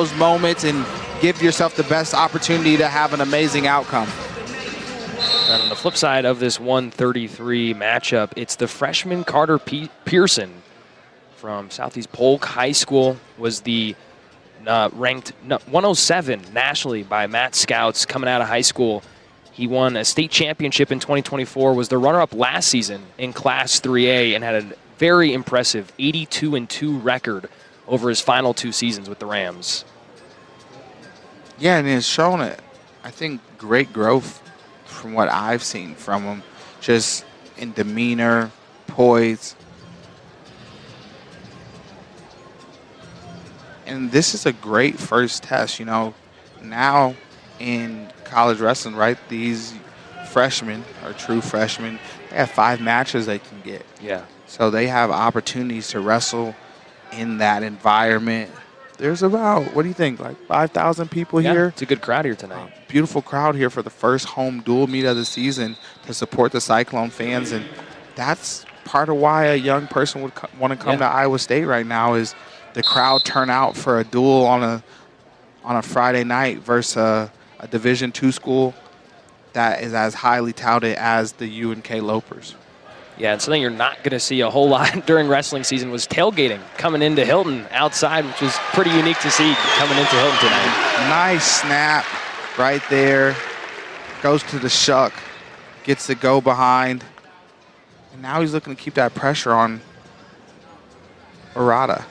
those moments and give yourself the best opportunity to have an amazing outcome. And on the flip side of this 133 matchup, it's the freshman Carter Pearson from Southeast Polk High School, was the ranked 107 nationally by Matt Scouts coming out of high school. He won a state championship in 2024, was the runner-up last season in Class 3A, and had a very impressive 82-2 record over his final 2 seasons with the Rams. Yeah, and it's shown it. I think great growth from what I've seen from him, just in demeanor, poise. And this is a great first test, you know. Now in college wrestling, right, these freshmen or true freshmen, they have 5 matches they can get. Yeah. So they have opportunities to wrestle in that environment. There's about, what do you think, like 5,000 people here? It's a good crowd here tonight. Beautiful crowd here for the first home dual meet of the season to support the Cyclone fans. And that's part of why a young person would want to come to Iowa State right now, is the crowd turnout for a duel on a Friday night versus a Division II school that is as highly touted as the UNK Lopers. Yeah, and something you're not going to see a whole lot during wrestling season was tailgating coming into Hilton outside, which was pretty unique to see coming into Hilton tonight. Nice snap right there. Goes to the shuck, gets the go behind. And now he's looking to keep that pressure on Ourada.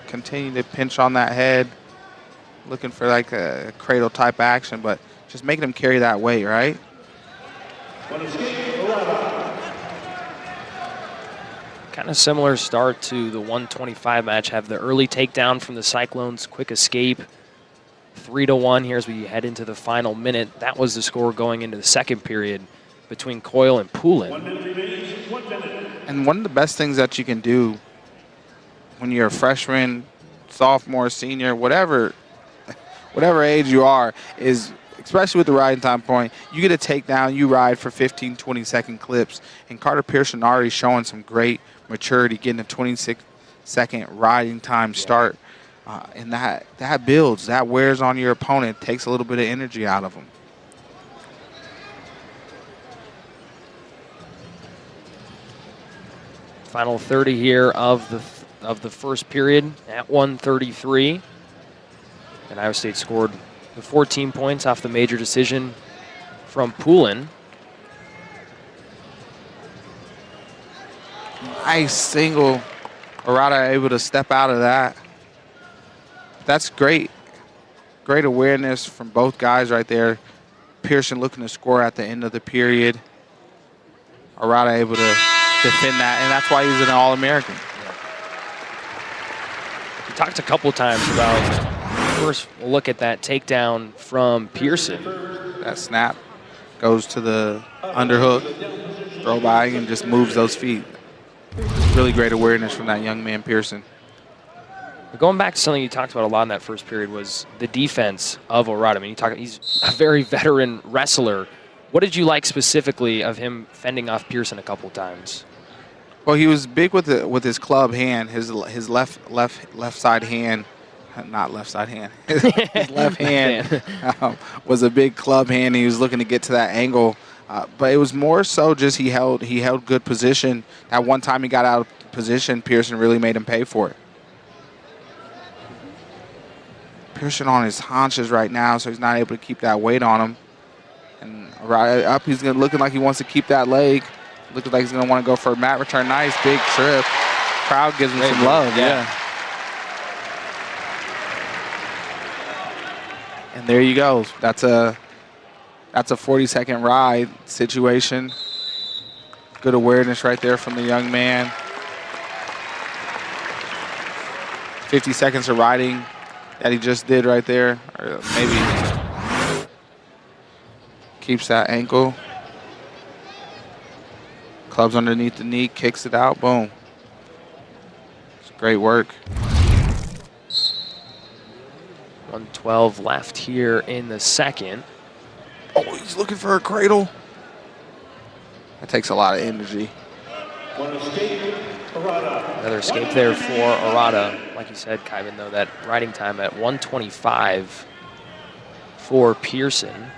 Continue to pinch on that head. Looking for like a cradle type action, but just making him carry that weight, right? Kind of similar start to the 125 match. Have the early takedown from the Cyclones, quick escape. 3-1 here as we head into the final minute. That was the score going into the second period between Coyle and Poulin. And one of the best things that you can do when you're a freshman, sophomore, senior, whatever age you are, is, especially with the riding time point, you get a takedown, you ride for 15, 20-second clips. And Carter Pearson already showing some great maturity, getting a 26-second riding time start. And that builds, that wears on your opponent, takes a little bit of energy out of them. Final 30 here of the first period at 133. And Iowa State scored the 14 points off the major decision from Poulin. Nice single. Ourada able to step out of that. That's great. Great awareness from both guys right there. Pearson looking to score at the end of the period. Ourada able to defend that, and that's why he's an All-American. We talked a couple times about, first look at that takedown from Pearson. That snap goes to the underhook, throw by, and just moves those feet. Really great awareness from that young man, Pearson. Going back to something you talked about a lot in that first period was the defense of Ourada. I mean, he's a very veteran wrestler. What did you like specifically of him fending off Pearson a couple times? Well, he was big with his club hand, his left side hand. Not left side hand. His left hand was a big club hand. He was looking to get to that angle, but it was more so just he held good position. That one time he got out of position, Pearson really made him pay for it. Pearson on his haunches right now, so he's not able to keep that weight on him. And right up, he's looking like he wants to keep that leg. Looking like he's going to want to go for a mat return. Nice big trip. Crowd gives him some love. Yeah. And there you go. That's a 40-second ride situation. Good awareness right there from the young man. 50 seconds of riding that he just did right there. Or maybe keeps that ankle. Clubs underneath the knee, kicks it out, boom. It's great work. 1:12 left here in the second. Oh, he's looking for a cradle. That takes a lot of energy. Another escape there for Ourada. Like you said, Kyvan, though, that riding time at 1:25 for Pearson.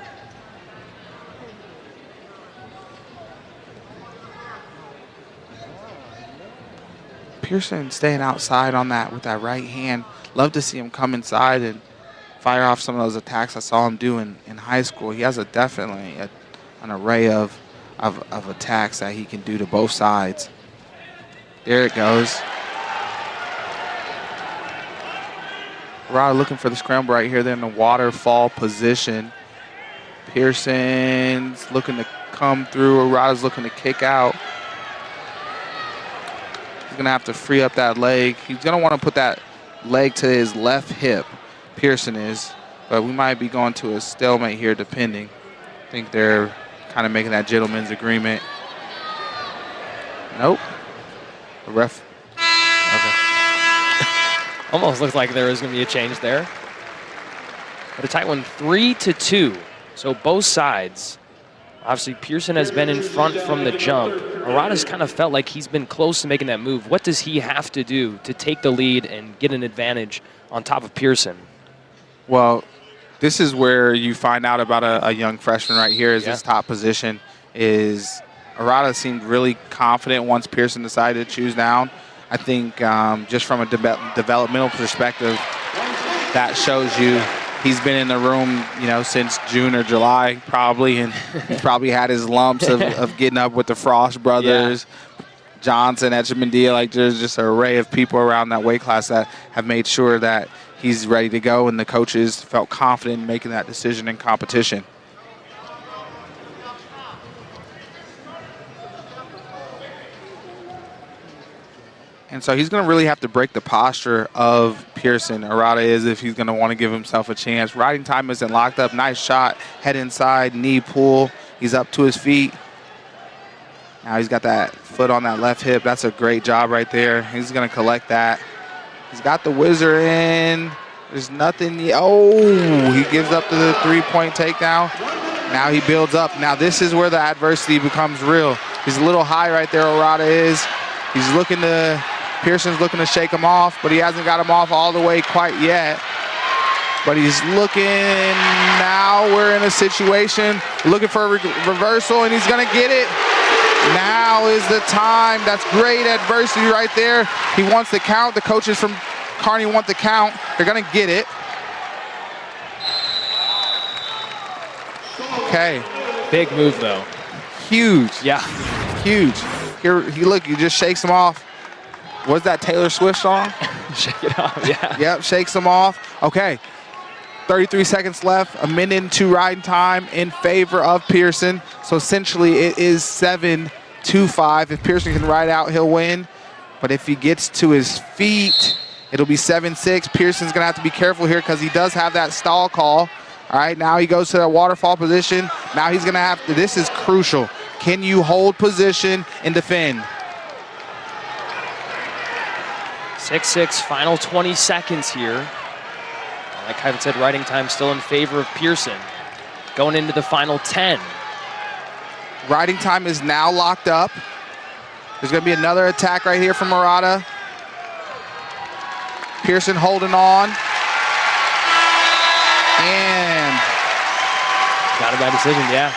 Pearson staying outside on that with that right hand. Love to see him come inside and fire off some of those attacks I saw him do in high school. He has definitely an array of attacks that he can do to both sides. There it goes. Ourada looking for the scramble right here. They're in the waterfall position. Pearson's looking to come through. Ourada's looking to kick out. He's going to have to free up that leg. He's going to want to put that leg to his left hip. Pearson is. But we might be going to a stalemate here depending. I think they're kind of making that gentleman's agreement. Nope. The ref. Okay. Almost looked like there was going to be a change there. But a tight one, 3-2. So both sides. Obviously, Pearson has been in front from the jump. Ourada's kind of felt like he's been close to making that move. What does he have to do to take the lead and get an advantage on top of Pearson? Well, this is where you find out about a young freshman right here. His top position is Ourada seemed really confident once Pearson decided to choose down. I think just from a developmental perspective, that shows you he's been in the room, since June or July probably, and he's probably had his lumps of getting up with the Frost brothers, Johnson, Etchemandia. Like there's just an array of people around that weight class that have made sure that he's ready to go, and the coaches felt confident in making that decision in competition. And so he's going to really have to break the posture of Pearson. Ourada is, if he's going to want to give himself a chance. Riding time isn't locked up. Nice shot. Head inside. Knee pull. He's up to his feet. Now he's got that foot on that left hip. That's a great job right there. He's going to collect that. He's got the whizzer in. There's nothing. Oh, he gives up to the three-point takedown. Now he builds up. Now this is where the adversity becomes real. He's a little high right there, Ourada is. He's looking to... Pearson's looking to shake him off, but he hasn't got him off all the way quite yet. But he's looking, now we're in a situation, looking for a reversal, and he's going to get it. Now is the time. That's great adversity right there. He wants the count. The coaches from Kearney want the count. They're going to get it. Okay. Big move, though. Huge. Yeah. Huge. Here, he just shakes him off. What's that Taylor Swift song? Shake it off, yeah. Yep, shakes him off. Okay, 33 seconds left, a minute and 2 riding time in favor of Pearson. So essentially it is 7-5. If Pearson can ride out, he'll win. But if he gets to his feet, it'll be 7-6. Pearson's gonna have to be careful here because he does have that stall call. All right, now he goes to that waterfall position. Now he's gonna have to, this is crucial. Can you hold position and defend? 6-6, final 20 seconds here. Like Kyvan said, riding time still in favor of Pearson. Going into the final 10. Riding time is now locked up. There's going to be another attack right here from Ourada. Pearson holding on. And got a bad decision, yeah.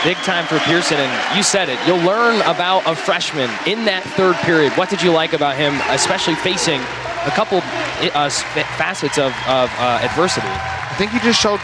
Big time for Pearson, and you said it. You'll learn about a freshman in that third period. What did you like about him, especially facing a couple facets of adversity? I think he just showed